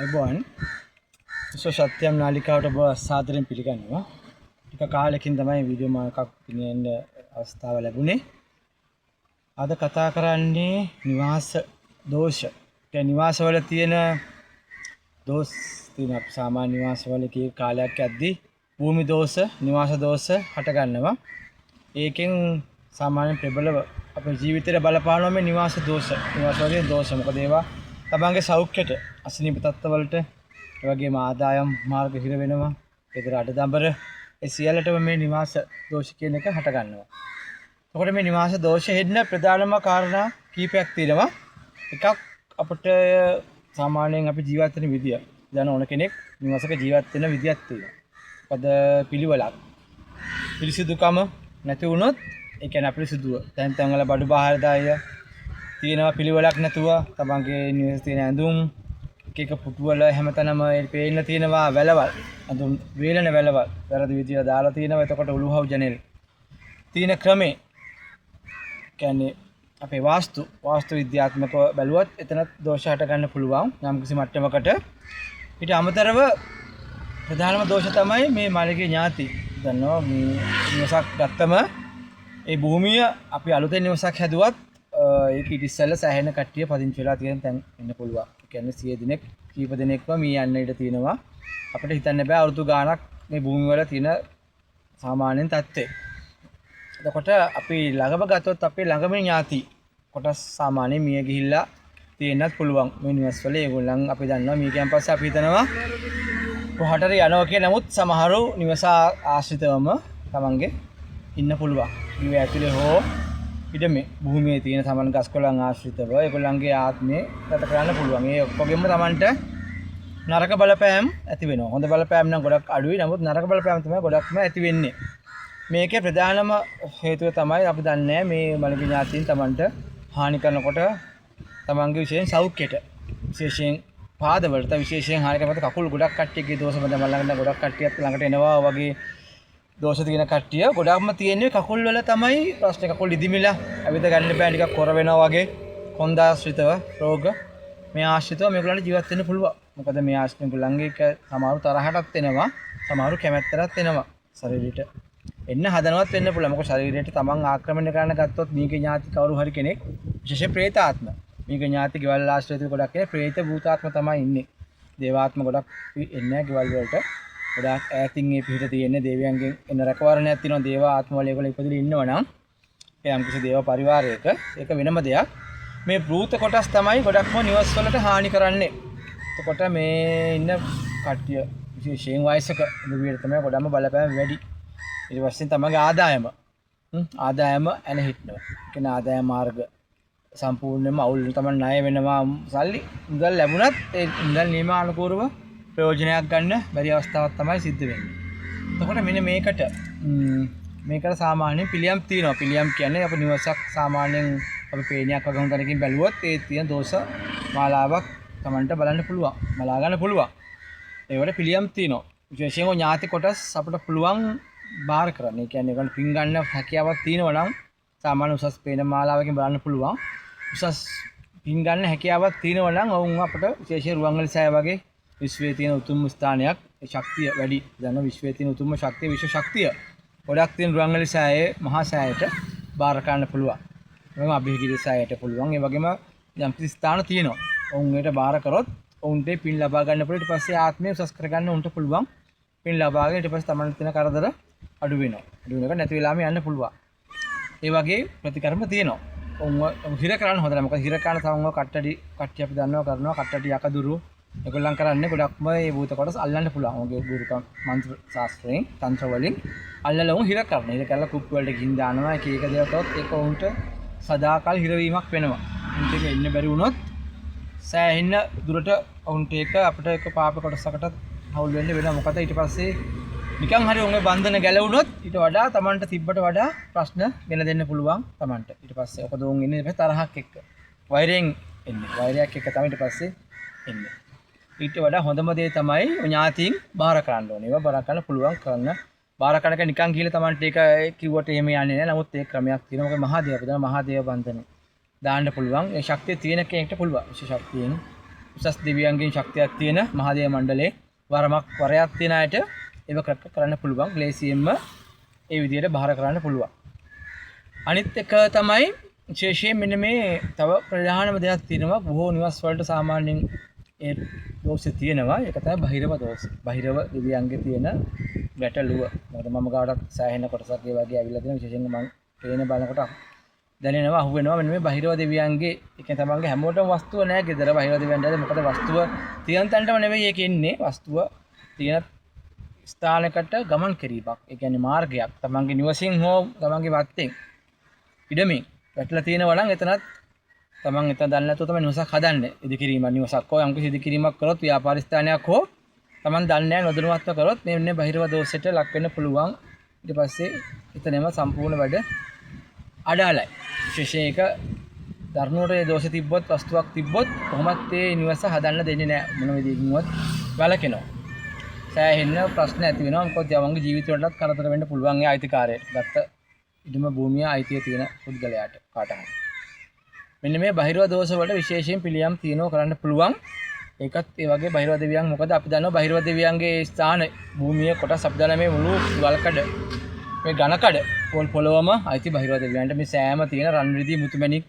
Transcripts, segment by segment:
අයබෝන් සත්‍යම් නාලිකාවට ඔබ සාදරයෙන් පිළිගන්නවා. ටික කාලෙකින් තමයි වීඩියෝ මාකක් පිනින්න අවස්ථාව ලැබුණේ. අද කතා කරන්නේ නිවාස දෝෂ. ඒ නිවාසවල තියෙන දෝෂ තියෙන සාමාන්‍ය නිවාසවල කී කාලයක් යද්දී භූමි දෝෂ, නිවාස දෝෂ හට ගන්නවා. ඒකෙන් සාමාන්‍ය ප්‍රබලව අපේ ජීවිතේට බලපානවා මේ නිවාස දෝෂ. නිවාස වගේ දෝෂ. මොකද ඒවා තමන්ගේ සෞඛ්‍යයට අසනීප තත්ත්වවලට ඒ වගේම ආදායම් මාර්ග හිර වෙනවා. ඒතර අඩදඹර ඒ සියල්ලටම මේ නිවාස දෝෂ කියන එක හට ගන්නවා. එතකොට මේ නිවාස දෝෂ හෙන්න ප්‍රධානම කාරණා කීපයක් තියෙනවා. එකක් අපිට සාමාන්‍යයෙන් අපි ජීවත් වෙන විදිය. දැන් ඕන කෙනෙක් නිවාසක ජීවත් වෙන විදියක් තියෙනවා. මොකද පිළිවෙලක්. පිරිසිදුකම නැති වුණොත් ඒ කියන්නේ අපිරිසිදුව. දැන් තැන්වල බඩු බාහිර දාය තියෙනවා පිළිවෙලක් නැතුව තමන්ගේ නිවාසයේ තියෙන ඇඳුම් එක පුටු වල හැමතැනම පේන්න තියෙනවා වැලවල්. ඇඳුම් වේලන වැලවල්. වැරදි විදියට දාලා තියෙනවා. එතකොට උළුහව් ජනෙල්. තියෙන ක්‍රමේ කියන්නේ අපේ වාස්තු විද්‍යාත්මකව බැලුවත් එතන දෝෂ හට ගන්න පුළුවන් යම් කිසි මට්ටමකට. ඊට අමතරව ප්‍රධානම දෝෂ තමයි මේ මාළිගේ ඥාති. දන්නවා මේ නිවසක් ගත්තම ඒ භූමිය අපි අලුතෙන් නිවසක් හැදුවත් ඒක ඊට ඉස්සෙල්ලා සෑහෙන කට්ටිය පදිංචි වෙලා තියෙන තැන් ඉන්න පුළුවන්. ඒ කියන්නේ 100 දිනක් කීප දිනක්ම මේ යන්න ඉඩ තියෙනවා. අපිට හිතන්න බෑ අවුරුදු ගාණක් මේ භූමි වල තියෙන සාමාන්‍යයෙන් තත්ත්වය. එතකොට අපි ළඟම ගත්තොත් අපේ ළඟම ඥාති කොටස් සාමාන්‍යයෙන් මිය ගිහිල්ලා තියෙන්නත් පුළුවන් මේ නිවස් වල. ඒගොල්ලන් අපි දන්නවා මේ කියන් පස්සේ අපි හිතනවා කොහටද යනවා කියලා. නමුත් සමහරව නිවස ආශ්‍රිතවම තමන්ගේ ඉන්න පුළුවන්. ඊව ඇතුලේ හෝ ඉඩමේ භූමියේ තියෙන සමන් ගස්කොළන් ආශ්‍රිතව ඒගොල්ලන්ගේ ආත්මය ගත කරන්න පුළුවන්. ඒ ඔක්කොගෙම තමන්ට නරක බලපෑම් ඇති වෙනවා. හොඳ බලපෑම් නම් ගොඩක් අඩුයි. නමුත් නරක බලපෑම් තමයි ගොඩක්ම ඇති වෙන්නේ. මේකේ ප්‍රධානම හේතුව තමයි අපි දන්නේ මේ මළගිය ඥාතීන් තමන්ට හානි කරනකොට තමන්ගේ විශේෂයෙන් සෞඛ්‍යයට විශේෂයෙන් පාදවලට විශේෂයෙන් හානි කරනකොට කකුල් ගොඩක් කට්ටියගේ දෝෂ බඳ ළඟට ගොඩක් කට්ටියක් ළඟට එනවා වගේ දෝෂ තියෙන කට්ටිය ගොඩක්ම තියෙන්නේ කකුල් වල තමයි ප්‍රශ්නේ. කකුල් ඉදිමිලා ඇවිද ගන්න බෑ ටිකක් කොර වෙනවා වගේ කොන්දාශ්‍රිතව රෝග මේ ආශ්‍රිතව මේගොල්ලන්ට ජීවත් වෙන්න පුළුවන්. මොකද මේ ආශ්‍රිත ගොල්ලන්ගේ සමහරු තරහටත් එනවා, සමහරු කැමැත්තටත් එනවා. ශරීරයට එන්න හදනවත් වෙන්න පුළුවන්. මොකද ශරීරයට තමන් ආක්‍රමණය කරන්න ගත්තොත් මේකේ ඥාති කවුරු හරි කෙනෙක් විශේෂ ප්‍රේතාත්ම මේකේ ඥාති ගෙවල් ආශ්‍රිත ගොඩක් ඉන්නේ. ප්‍රේත භූතාත්ම තමයි ඉන්නේ. දේවාත්ම ගොඩක් එන්නේ නැහැ ගෙවල් වලට. ගොඩාක් ඈතින් මේ පිට තියෙන්නේ දේවයන්ගෙන් එන රැකවරණයක් තියෙනවා. දේව ආත්ම වල ඒගොල්ලෝ ඉපදෙලා ඉන්නවනම් ඒ යම් කිසි දේව පරිවාරයක ඒක වෙනම දෙයක්. මේ භූත කොටස් තමයි ගොඩක්ම නිවස් වලට හානි කරන්නේ. එතකොට මේ ඉන්න කට්ටිය විශේෂයෙන් වයසක ඉඳුවියට තමයි ගොඩක්ම බලපෑම වැඩි. ඊට පස්සේ තමයිගේ ආදායම එන හිටනවා. කියන ආදායම මාර්ග සම්පූර්ණයෙන්ම අවුල් තමයි ණය වෙනවා. සල්ලි මුදල් ලැබුණත් ඒ මුදල් නියමානුකූලව ප්‍රයෝජනයක් ගන්න බැරි අවස්ථාවක් තමයි සිද්ධ වෙන්නේ. එතකොට මෙන්න මේකට සාමාන්‍යයෙන් පිළියම් තියෙනවා. පිළියම් කියන්නේ අපේ නිවසක් සාමාන්‍යයෙන් අපි පේනියක් වගේ හොඳ තැනකින් බැලුවොත් ඒ තියෙන දෝෂ මාලාවක් Tamanට බලන්න පුළුවන්. බලා ගන්න පුළුවන්. ඒවට පිළියම් තියෙනවා. විශේෂයෙන්ම ඥාති කොටස් අපිට පුළුවන් බාර කරන්න. ඒ කියන්නේ ඒගොල්ලෝ පින් ගන්න හැකියාවක් තියෙනවා නම් සාමාන්‍ය උසස් පේන මාලාවකින් බලන්න පුළුවන්. උසස් පින් ගන්න හැකියාවක් තියෙනවා නම් ඔවුන් අපිට විශේෂයෙන් රුවන්වැලි සෑය වගේ විශ්වයේ තියෙන උතුම් ස්ථානයක් ඒ ශක්තිය වැඩි. දන්න විශ්වයේ තියෙන උතුම්ම ශක්තිය විශ්ව ශක්තිය ගොඩක් තියෙන රුවන්වැලි සෑයේ මහා සෑයට බාර ගන්න පුළුවන්. එවම අභිහිගිරි සෑයට පුළුවන්. ඒ වගේම යම් කිසි ස්ථාන තියෙනවා. ඔවුන් ඒකට බාර කරොත් ඔවුන්ට පින් ලබා ගන්න පුළුවන්. ඊට පස්සේ ආත්මය උසස් කරගන්න උන්ට පුළුවන්. පින් ලබාගෙන ඊට පස්සේ තමන්ට තියෙන කරදර අඩු වෙනවා. අඩු වෙනකොට නැති වෙලාම යන්න පුළුවන්. ඒ වගේ ප්‍රතිකර්ම තියෙනවා. ඔවුන් හිර කරන්න හොඳ නැහැ. මොකද හිර කරන තමන්ව කට්ටි අපි දන්නවා කරනවා කට්ටි යකදුරු ඒගොල්ලන් කරන්නේ ගොඩක්ම මේ භූත කොටස් අල්ලන්න පුළුවන්. ඔහුගේ ගුරුකම් මන්ත්‍ර ශාස්ත්‍රයෙන් තන්ත්‍ර වලින් අල්ලලා උන් හිර කරනවා. හිර කරලා කුප්පු වලට ගින් දානවා. එක දේවල් තවත් ඒක උන්ට සදාකාල හිරවීමක් වෙනවා. උන්ට ඒක ඉන්න බැරි වුණොත් සෑහෙන්න දුරට උන්ට ඒක අපිට ඒක පාප කොටසකට හවුල් වෙන්න වෙනවා. මොකද ඊට පස්සේ නිකන් හරි උන්ගේ බන්ධන ගැලවුණොත් ඊට වඩා Tamanට තිබ්බට වඩා ප්‍රශ්න ගෙන දෙන්න පුළුවන් Tamanට. ඊට පස්සේ ඔකද උන් ඉන්නේ තරහක් එක්ක. වෛරයෙන් එන්නේ. වෛරයක් එක්ක තමයි ඊට පස්සේ එන්නේ. ඊට වඩා හොඳම දේ තමයි ඥාතීන් බාර කරන්න ඕනේ. ඒවා බාර ගන්න පුළුවන් කරන්න. බාර කරනක නිකන් ගිහලා Tamanට ඒක කිව්වට එහෙම යන්නේ නැහැ. නමුත් ඒ ක්‍රමයක් තියෙනවා. මොකද මහා දේව මහා දේව බන්ධන දාන්න පුළුවන්. ඒ ශක්තිය තියෙන කෙනෙක්ට පුළුවන්. විශේෂ ශක්තියෙන් උසස් දෙවියන්ගෙන් ශක්තියක් තියෙන මහදේව මණ්ඩලයේ වරයක් තියෙන අයට ඒව කරන්න පුළුවන්. ලේසියෙන්ම ඒ විදිහට බාර කරන්න පුළුවන්. අනිත් එක තමයි විශේෂයෙන් මෙන්න මේ තව ප්‍රධානම දෙයක් තියෙනවා. බොහෝ නිවස් වලට සාමාන්‍යයෙන් ඒ දෝෂය තියෙනවා. ඒක තමයි බහිරව දෝෂ. බහිරව දෙවියන්ගේ තියෙන ගැටලුව. මොකද මම ගාඩක් සෑහෙන කොටසක් ඒ වගේ ඇවිල්ලා තියෙනවා. විශේෂයෙන් මම තේන බලනකොට දැනෙනවා අහුවෙනවා මෙන්න මේ බහිරව දෙවියන්ගේ ඒ කියන්නේ තමන්ගේ හැමෝටම වස්තුව නැහැ ගෙදර බහිරව දෙවියන්ට. මොකද වස්තුව තියෙන තැනටම නෙවෙයි ඒක ඉන්නේ. වස්තුව තියෙන ස්ථානයකට ගමන් කිරීමක්. ඒ කියන්නේ මාර්ගයක්. තමන්ගේ නිවසින් හෝ තමන්ගේ වත්තෙන් ඉඩමින් වැටලා තියෙනවා නම් එතනත් තමන් එතන දන්නේ නැතුව තමයි නිවසක් හදන්නේ. ඉදිකිරීමක් නිවසක් හෝ යම්කිසි ඉදිකිරීමක් කරොත් ව්‍යාපාර ස්ථානයක් හෝ තමන් දන්නේ නැහැ නොදැනුවත්ව කරොත් මේ බහිරව දෝෂයට ලක් වෙන්න පුළුවන්. ඊට පස්සේ එතනම සම්පූර්ණ වැඩ අඩාලයි. විශේෂයෙන් ඒක ධර්මෝරේ දෝෂ තිබ්බොත් වස්තුවක් තිබ්බොත් කොහොමත් ඒ නිවස හදන්න දෙන්නේ නැහැ. මොන විදිහකින්වත් වැළකෙනවා. සෑහෙන ප්‍රශ්න ඇති වෙනවා. මොකද යවංගේ ජීවිත වලටත් කරදර වෙන්න පුළුවන් ඒ අයිතිකාරයට. ගත්ත ඉදම භූමිය අයිතිය තියෙන පුද්ගලයාට කාට හරි. මෙන්න මේ බහිරව දෝෂ වලට විශේෂයෙන් පිළියම් තියනවා කරන්න පුළුවන්. ඒකත් ඒ වගේ බහිරව දෙවියන් මොකද අපි දන්නවා බහිරව දෙවියන්ගේ ස්ථාන භූමිය කොටස් අපි දන්නා මේ මුළු ගල්කඩ මේ ඝනකඩ පොළොවම අයිති බහිරව දෙවියන්ට. මේ සෑම තියෙන රන් රිදී මුතුමැණික්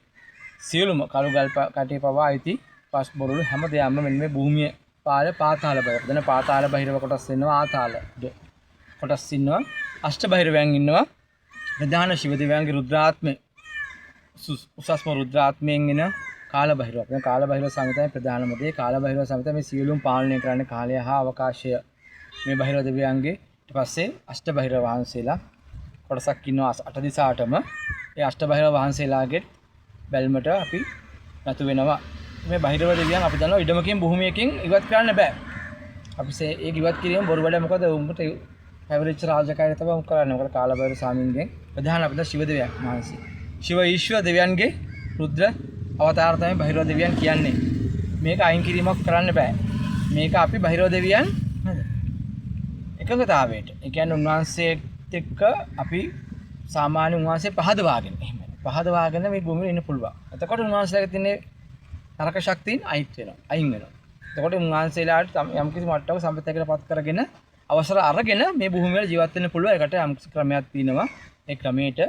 සියලුම කළු ගල් කටේ පවා අයිති පස් බොරළු හැම දෙයක්ම මෙන්න මේ භූමිය පාතාල බහිරව. දැන් පාතාල බහිරව කොටස් වෙනවා ආතාල කොටස් ඉන්නවා. අෂ්ට බහිරවයන් ඉන්නවා. ප්‍රධාන ශිව දෙවියන්ගේ රුද්‍රාත්මය උසස්ම රුද්‍රාත්මයෙන් එන කාල බහිරව. දැන් කාල බහිරව සමිතයි ප්‍රධානම දේ. කාල බහිරව සමිතය මේ සියලුම පාලනය කරන්න කාලය හා අවකාශය මේ බහිරව දෙවියන්ගේ. ඊට පස්සේ අෂ්ට බහිරව වහන්සේලා කොටසක් ඉන්නවා 8 දිසාටම. ඒ අෂ්ට බහිරව වහන්සේලාගේ බැල්මට අපි නතු වෙනවා. මේ බහිරව දෙවියන් අපි දන්නවා ඉඩමකින් භූමියකින් ඉවත් කරන්න බෑ. අපි ඒක ඉවත් කිරීම බොරු වැඩ. මොකද උඹට පැවරිච්ච රාජකාරිය තමයි උන් කරන්නේ. මොකද කාල බහිරව ස්වාමීන්ගෙන් ප්‍රධාන අපිට ශිව දෙවියන් වහන්සේ. ශිව ඊශ්වර දෙවියන්ගේ රුද්‍ර අවතාර තමයි බහිරව දෙවියන් කියන්නේ. මේක අයින් කිරීමක් කරන්න බෑ. මේක අපි බහිරව දෙවියන් එකඟතාවයට. ඒ කියන්නේ උන්වහන්සේත් එක්ක අපි සාමාන්‍ය උන්වහන්සේ පහදවාගෙන එහෙම. පහදවාගෙන මේ භූමියේ ඉන්න පුළුවන්. එතකොට උන්වහන්සේලාගේ තියෙන නරක ශක්තියින් අයින් වෙනවා. එතකොට උන්වහන්සේලාට යම්කිසි මට්ටමක සම්පතයකට පත් කරගෙන අවසර අරගෙන මේ භූමිය වල ජීවත් වෙන්න පුළුවන්. ඒකට යම්කිසි ක්‍රමයක් තියෙනවා. ඒ ක්‍රමයට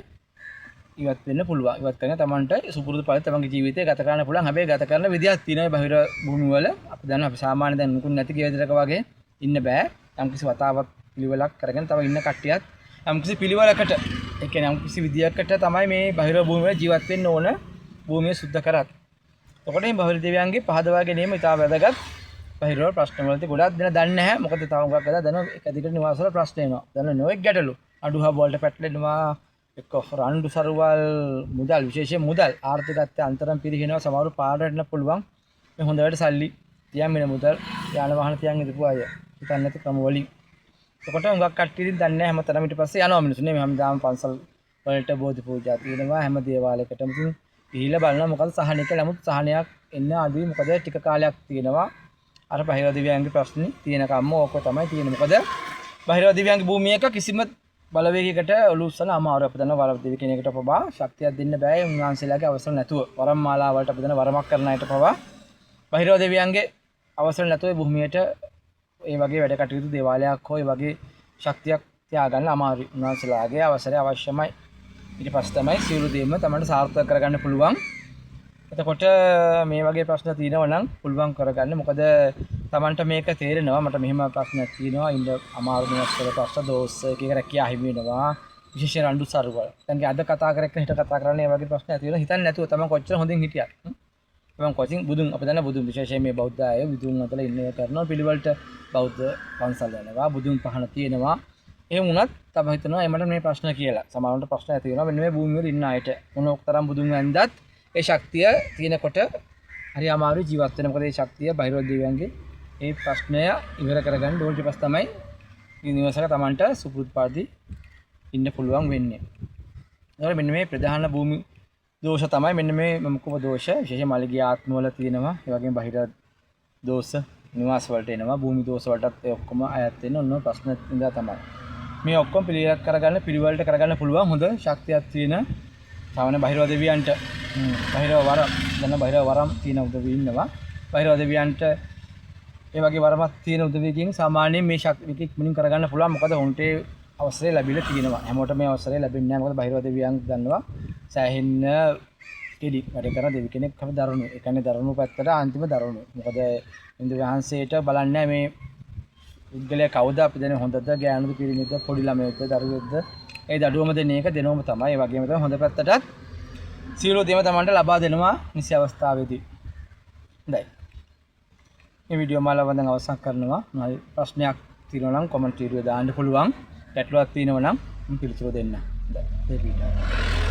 ඉවත් වෙන්න පුළුවන්. ඉවත් කරගෙන තමන්ට සුපුරුදු පරිදි තමන්ගේ ජීවිතය ගත කරන්න පුළුවන්. හැබැයි ගත කරන විදියක් තියෙනවා බහිර භූමි වල. අපි දන්නවා අපි සාමාන්‍ය දැන් නුකුත් නැති ගෙදරක වගේ ඉන්න බෑ. යම්කිසි වතාවක් පිළිවෙලක් කරගෙන තව ඉන්න කට්ටියත් යම්කිසි පිළිවෙලකට ඒ කියන්නේ යම්කිසි විදියකට තමයි මේ බහිර භූමි වල ජීවත් වෙන්න ඕන. භූමිය සුද්ධ කරත්. එතකොට මේ බහිර දෙවියන්ගේ පහදවා ගැනීම ඉතාම වැදගත්. බහිර වල ප්‍රශ්න වලදී ගොඩක් දෙනා දන්නේ නැහැ. මොකද තව උගක් වෙලා දන්නවා එක දිගට නිවාස වල ප්‍රශ්න එනවා. දන්නවා නොඑක් ගැටලු. අඩුහා වලට පැටලෙනවා. එක්ක රණ්ඩු සරුවල් මුදල් විශේෂයෙන් මුදල් ආර්ථිකත්වයේ අන්තරම් පිරිනව සමහරු පාරට පුළුවන්. මේ හොඳ වැඩ සල්ලි තියන් වෙන මුදල් යාන වාහන තියන් ඉදපු අය හිතන්නේ නැති ක්‍රම වලින්. එතකොට උගක් කට්ටිය ඉතින් දන්නේ නැහැ හැමතරම ඊට පස්සේ යනවා මිනිස්සු නේ හැමදාම පන්සල් වලට බෝධි පූජා තියෙනවා හැම දේවාලයකටම ඉතින් ගිහිල්ලා බලනවා මොකද සහනයක නමුත් සහනයක් එන්න අඩුයි. මොකද ටික කාලයක් තියෙනවා අර බහිර දිව්‍යයන්ගේ ප්‍රශ්නේ තියෙනකම්ම ඕක තමයි තියෙන්නේ. මොකද බහිර දිව්‍යයන්ගේ භූමියක කිසිම බලවේගයකට ඔලුස්සන අමාරු. අපි දන්නවා වර දෙවි කෙනෙකුට පවා ශක්තියක් දෙන්න බෑ උන්වහන්සේලාගේ අවසර නැතුව. වරම් මාලා වලට අපි දන්නවා වරමක් කරන අයට පවා බහිර දෙවියන්ගේ අවසර නැතුව භූමියට ඒ වගේ වැඩ කටයුතු දේවාලයක් හෝ ඒ වගේ ශක්තියක් තියාගන්න අමාරුයි. උන්වහන්සේලාගේ අවසරය අවශ්‍යමයි. ඊට පස්සේ තමයි සියලු දේම තමයි සාර්ථක කරගන්න පුළුවන්. එතකොට මේ වගේ ප්‍රශ්න තියෙනවා නම් පුළුවන් කරගන්න. මොකද Tamanට මේක තේරෙනවා මට මෙහෙම ප්‍රශ්නයක් තියෙනවා. ඉන්න අමාරු වෙනස්කල ප්‍රශ්න දෝෂ එක එක රැකියා හිමි වෙනවා. විශේෂ රණ්ඩු සරුවල. දැන් අද කතා කරගෙන හිට කතා කරන්නේ මේ වගේ ප්‍රශ්න ඇති වෙනවා. හිතන්නේ නැතුව තමයි කොච්චර හොඳින් හිටියත්. මම කොටින් බුදුන් අපේ දන්න බුදුන් විශේෂයෙන් මේ බෞද්ධ අය බුදුන් අතල ඉන්නේ කරනවා පිළිවෙලට බෞද්ධ පන්සල් යනවා බුදුන් පහන තියෙනවා. එහෙම වුණත් තමයි හිතනවා එමට මේ ප්‍රශ්න කියලා. සමහරවිට ප්‍රශ්න ඇති වෙනවා. මෙන්න මේ භූමිය වල ඉන්න අයට මොනතරම් බුදුන් වැන්දත් ඒ ශක්තිය තියෙනකොට හරි අමාරු ජීවත් වෙන. මොකද ඒ ශක්තිය බහිරව දෙවියන්ගේ ඒ ප්‍රශ්නය ඉවර කරගන්න ඕන ඊපස් තමයි නිවසක Tamanට සුපුරුදු පාදී ඉන්න පුළුවන් වෙන්නේ. ඒවල මෙන්න මේ ප්‍රධාන භූමි දෝෂ තමයි මෙන්න මේ මොකම දෝෂ විශේෂයෙන් මලගේ ආත්ම වල තියෙනවා. ඒ වගේම බහිර දෝෂ නිවාස වලට එනවා. භූමි දෝෂ වලටත් ඒ ඔක්කොම අයත් වෙන ඔන්න ප්‍රශ්න ඉඳලා තමයි. මේ ඔක්කොම පිළිවෙලක් කරගන්න පිළිවෙලට කරගන්න පුළුවන් හොඳ ශක්තියක් තියෙන සාමාන්‍ය බහිරව දෙවියන්ට බහිරව වරම් දැන් බහිරව වරම් තියෙන උදවි ඉන්නවා. බහිරව දෙවියන්ට ඒ වගේ වරමක් තියෙන උදවියකින් සාමාන්‍යයෙන් මේ ශක්තිය ඉක්මනින් කරගන්න පුළුවන්. මොකද උන්ට අවසරය ලැබිලා තියෙනවා. හැමෝටම මේ අවසරය ලැබෙන්නේ නැහැ. මොකද බහිරව දෙවියන් දන්නවා සෑහෙන්න කෙලි වැඩ කරන දෙවි කෙනෙක් තමයි දරුණු. ඒ කියන්නේ දරුණු පැත්තට අන්තිම දරුණු. මොකද ඉන්ද්‍ර වහන්සේට බලන්නේ මේ උද්ගලයා කවුද අපි දන්නේ හොඳද ගෑනුද පිරිමිද පොඩි ළමයෙක්ද දරුවෙක්ද ඒ දඩුවම දෙන එක දෙනවම තමයි. ඒ වගේම තමයි හොඳ පැත්තටත් සියලු දේම තමන්ට ලබා දෙනවා නිසි අවස්ථාවේදී. හොඳයි. මේ වීඩියෝ මාලාව දැන් අවසන් කරනවා. ප්‍රශ්නයක් තියෙනවා නම් කමෙන්ට් වීඩියෝ දාන්න පුළුවන්. ගැටලුවක් තියෙනවා නම් පිළිතුරු දෙන්න. හොඳයි. ඒ වීඩියෝ